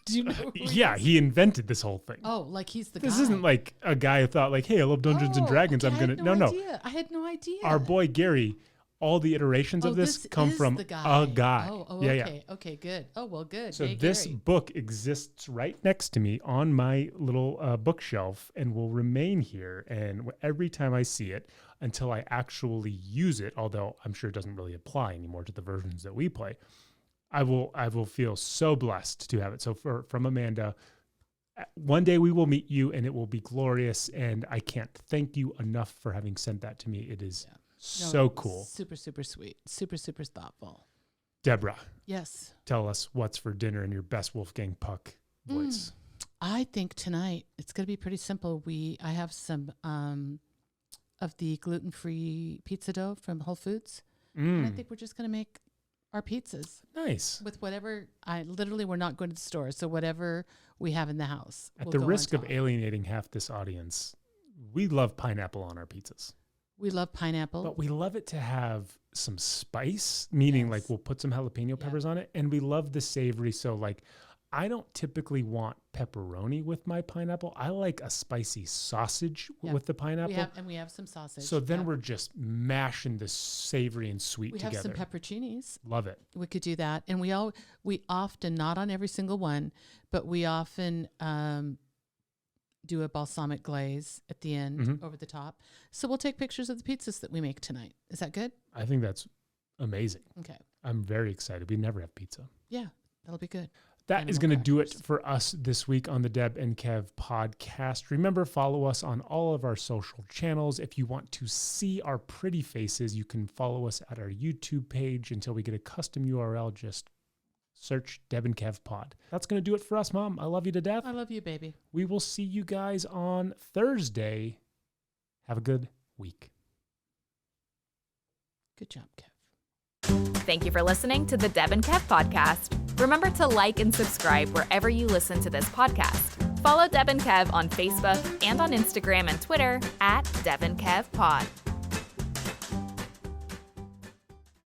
Do you know who he invented this whole thing. Oh, like he's the guy. This isn't like a guy who thought like, hey, I love Dungeons and Dragons. Okay, I'm going to, no. I had no idea. Our boy Gary, all the iterations of this come from a guy. Okay. Okay, good. Oh, well, good. So hey, this Gary. book exists right next to me on my little bookshelf and will remain here. And every time I see it, until I actually use it, although I'm sure it doesn't really apply anymore to the versions that we play, I will feel so blessed to have it. So from Amanda, one day we will meet you and it will be glorious. And I can't thank you enough for having sent that to me. It is so cool. Super, super sweet. Super, super thoughtful. Deborah. Yes. Tell us what's for dinner in your best Wolfgang Puck voice. I think tonight it's going to be pretty simple. I have some of the gluten-free pizza dough from Whole Foods. And I think we're just going to make our pizzas. Nice. With whatever, we're not going to the store. So whatever we have in the house. At the risk of alienating half this audience, we love pineapple on our pizzas. We love pineapple. But we love it to have some spice, meaning like we'll put some jalapeno peppers on it. And we love the savory. So like, I don't typically want pepperoni with my pineapple. I like a spicy sausage with the pineapple. We have some sausage. So then we're just mashing the savory and sweet together. We have some pepperoncinis. Love it. We could do that. And we often, not on every single one, but we often do a balsamic glaze at the end over the top. So we'll take pictures of the pizzas that we make tonight. Is that good? I think that's amazing. Okay. I'm very excited. We never have pizza. Yeah, that'll be good. That is going to do it for us this week on the Deb and Kev podcast. Remember, follow us on all of our social channels. If you want to see our pretty faces, you can follow us at our YouTube page. Until we get a custom URL, just search Deb and Kev pod. That's going to do it for us, Mom. I love you to death. I love you, baby. We will see you guys on Thursday. Have a good week. Good job, Kev. Thank you for listening to the Deb and Kev podcast. Remember to like and subscribe wherever you listen to this podcast. Follow Deb and Kev on Facebook and on Instagram and Twitter at Deb and Kev Pod.